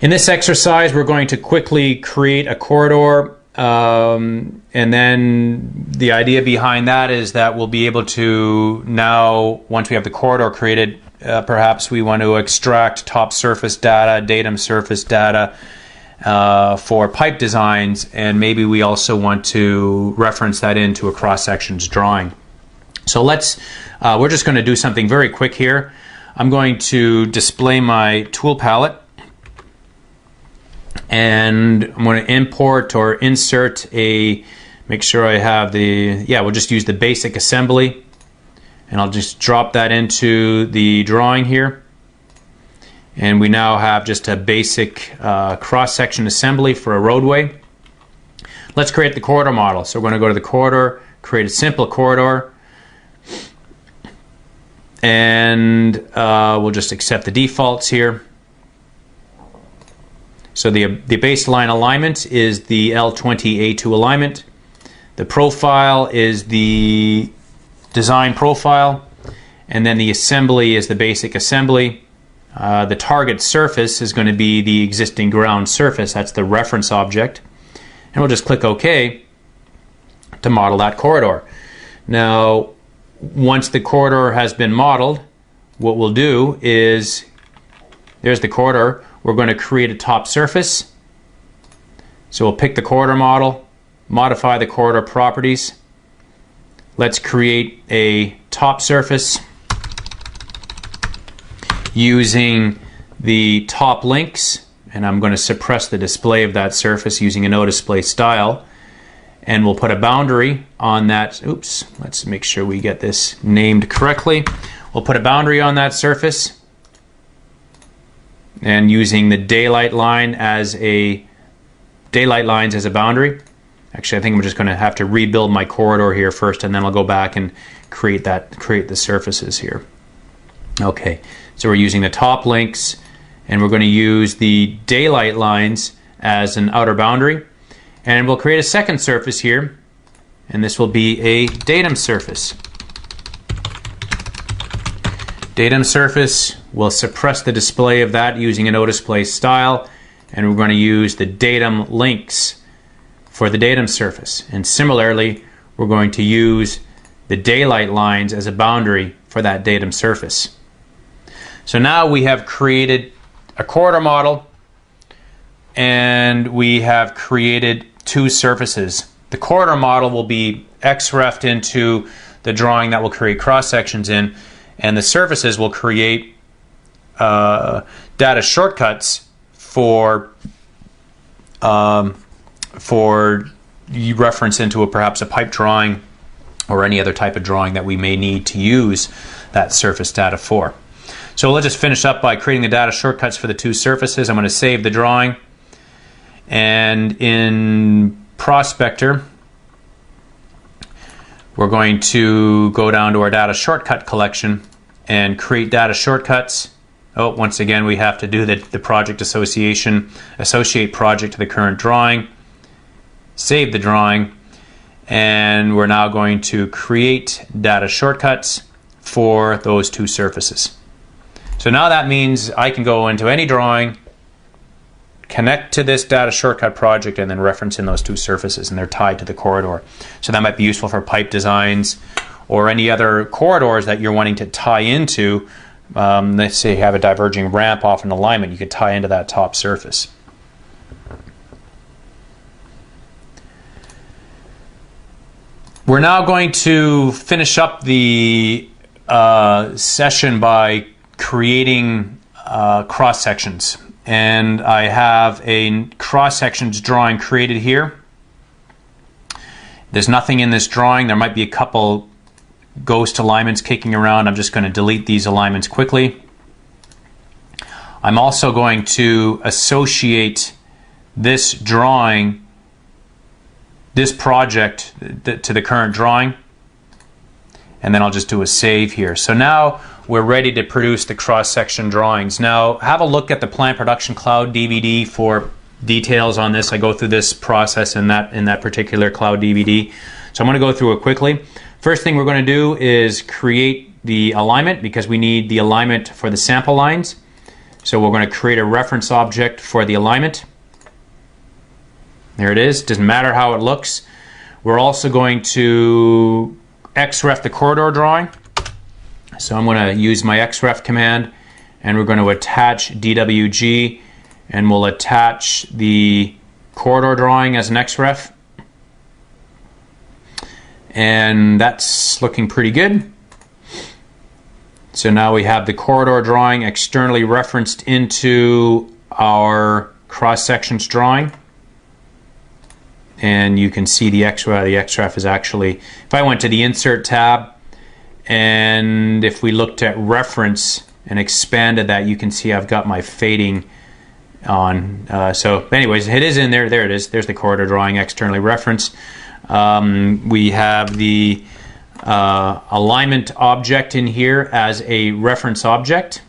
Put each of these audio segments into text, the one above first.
In this exercise, we're going to quickly create a corridor, and then the idea behind that is that we'll be able to now, once we have the corridor created, perhaps we want to extract top surface data, datum surface data for pipe designs, and maybe we also want to reference that into a cross-sections drawing. So we're just going to do something very quick here. I'm going to display my tool palette, and I'm going to import or insert make sure I have we'll just use the basic assembly, and I'll just drop that into the drawing here. And we now have just a basic cross-section assembly for a roadway. Let's create the corridor model. So we're going to go to the corridor, create a simple corridor, and we'll just accept the defaults here. So the baseline alignment is the L20A2 alignment. The profile is the design profile, and then the assembly is the basic assembly. The target surface is going to be the existing ground surface. That's the reference object. And we'll just click OK to model that corridor. Now, once the corridor has been modeled, what we'll do is, there's the corridor. We're going to create a top surface. So we'll pick the corridor model, modify the corridor properties. Let's create a top surface using the top links, and I'm going to suppress the display of that surface using a no display style, and we'll put a boundary on that. Oops, let's make sure we get this named correctly. We'll put a boundary on that surface, and using the daylight lines as a boundary. Actually, I think I'm just going to have to rebuild my corridor here first, and then I'll go back and create the surfaces here. Okay, so we're using the top links, and we're going to use the daylight lines as an outer boundary, and we'll create a second surface here, and this will be a datum surface. Datum surface, we'll suppress the display of that using a no display style, and we're going to use the datum links for the datum surface. And similarly, we're going to use the daylight lines as a boundary for that datum surface. So now we have created a corridor model, and we have created two surfaces. The corridor model will be XREF'd into the drawing that will create cross sections in, and the surfaces will create data shortcuts for reference into perhaps a pipe drawing or any other type of drawing that we may need to use that surface data for. So let's just finish up by creating the data shortcuts for the two surfaces. I'm going to save the drawing, and in Prospector we're going to go down to our data shortcut collection and create data shortcuts. Oh, once again we have to do the project associate project to the current drawing, save the drawing, and we're now going to create data shortcuts for those two surfaces. So now that means I can go into any drawing, connect to this data shortcut project, and then reference in those two surfaces, and they're tied to the corridor. So that might be useful for pipe designs or any other corridors that you're wanting to tie into. Let's say you have a diverging ramp off an alignment, you could tie into that top surface. We're now going to finish up the session by creating cross sections, and I have a cross sections drawing created here. There's nothing in this drawing. There might be a couple ghost alignments kicking around. I'm just going to delete these alignments quickly. I'm also going to associate this drawing, this project, to the current drawing, and then I'll just do a save here. So now we're ready to produce the cross-section drawings. Now have a look at the Plant Production Cloud DVD for details on this. I go through this process in that particular Cloud DVD. So I'm going to go through it quickly. First thing we're going to do is create the alignment, because we need the alignment for the sample lines. So we're going to create a reference object for the alignment. There it is. Doesn't matter how it looks. We're also going to XREF the corridor drawing. So I'm going to use my XREF command, and we're going to attach DWG, and we'll attach the corridor drawing as an XREF. And that's looking pretty good. So now we have the corridor drawing externally referenced into our cross sections drawing. And you can see the XREF is actually, if I went to the Insert tab, and if we looked at Reference and expanded that, you can see I've got my fading on. So anyways, it is in there. There it is. There's the corridor drawing externally referenced. We have the alignment object in here as a reference object.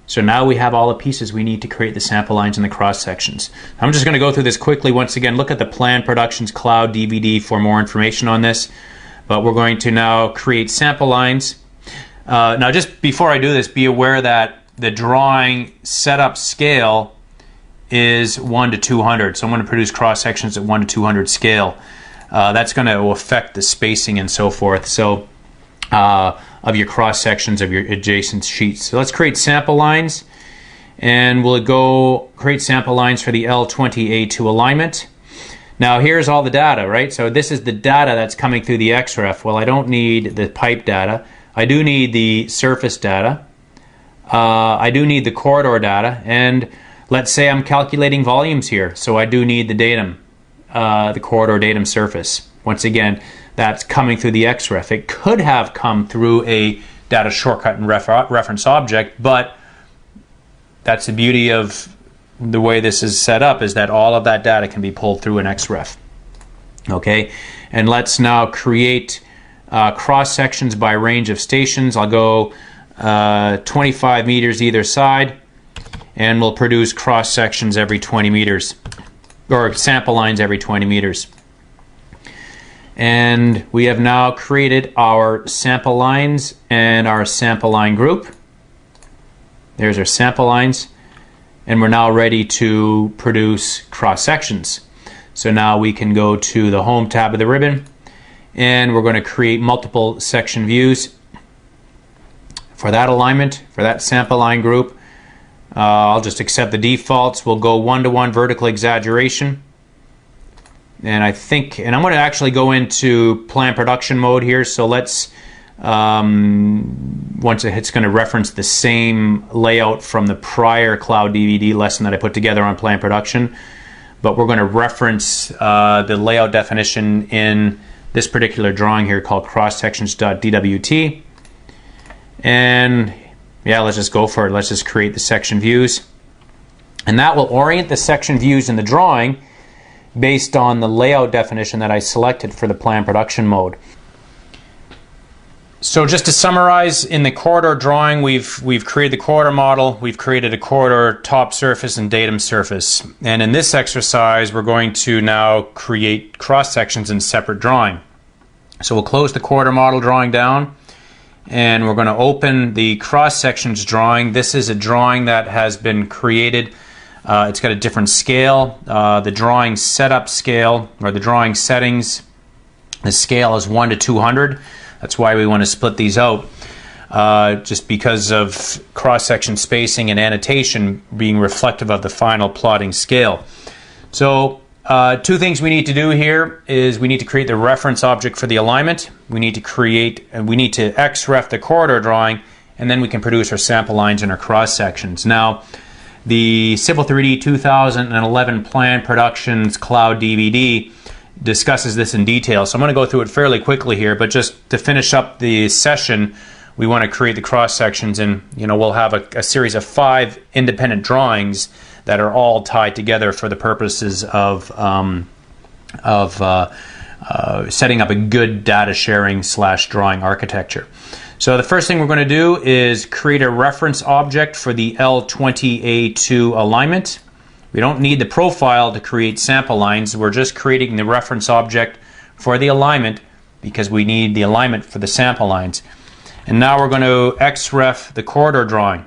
So now we have all the pieces we need to create the sample lines and the cross sections. I'm just going to go through this quickly. Once again, look at the Plan Productions Cloud DVD for more information on this. But we're going to now create sample lines. Now just before I do this, be aware that the drawing setup scale is 1 to 200. So I'm going to produce cross sections at 1 to 200 scale. That's going to affect the spacing and so forth. So of your cross sections of your adjacent sheets. So let's create sample lines, and we'll go create sample lines for the L20A2 alignment. Now here's all the data, right? So this is the data that's coming through the XREF. Well, I don't need the pipe data. I do need the surface data. I do need the corridor data, and let's say I'm calculating volumes here, so I do need the datum, the corridor datum surface. Once again, that's coming through the XREF. It could have come through a data shortcut and reference object, but that's the beauty of the way this is set up, is that all of that data can be pulled through an XREF. Okay, and let's now create cross sections by range of stations. I'll go 25 meters either side, and we'll produce cross sections every 20 meters, or sample lines every 20 meters. And we have now created our sample lines and our sample line group. There's our sample lines, and we're now ready to produce cross sections. So now we can go to the Home tab of the ribbon, and we're going to create multiple section views for that alignment, for that sample line group. I'll just accept the defaults. We'll go 1-to-1 vertical exaggeration. And I'm going to actually go into plan production mode here. So let's, once it's going to reference the same layout from the prior Cloud DVD lesson that I put together on plan production. But we're going to reference the layout definition in this particular drawing here called crosssections.dwt. And yeah, let's just go for it. Let's just create the section views. And that will orient the section views in the drawing based on the layout definition that I selected for the plan production mode. So just to summarize, in the corridor drawing, we've created the corridor model, we've created a corridor top surface and datum surface. And in this exercise, we're going to now create cross sections in separate drawing. So we'll close the corridor model drawing down, and we're going to open the cross sections drawing. This is a drawing that has been created. It's got a different scale. The drawing setup scale, or the drawing settings, the scale is 1 to 200. That's why we want to split these out, just because of cross-section spacing and annotation being reflective of the final plotting scale. So two things we need to do here is we need to create the reference object for the alignment. We need to XREF the corridor drawing, and then we can produce our sample lines and our cross sections. Now, the Civil 3D 2011 Plan Productions Cloud DVD discusses this in detail, so I'm going to go through it fairly quickly here, but just to finish up the session, we want to create the cross sections, and we'll have a series of 5 independent drawings that are all tied together for the purposes of setting up a good data sharing / drawing architecture. So the first thing we're going to do is create a reference object for the L20A2 alignment. We don't need the profile to create sample lines. We're just creating the reference object for the alignment because we need the alignment for the sample lines. And now we're going to XREF the corridor drawing.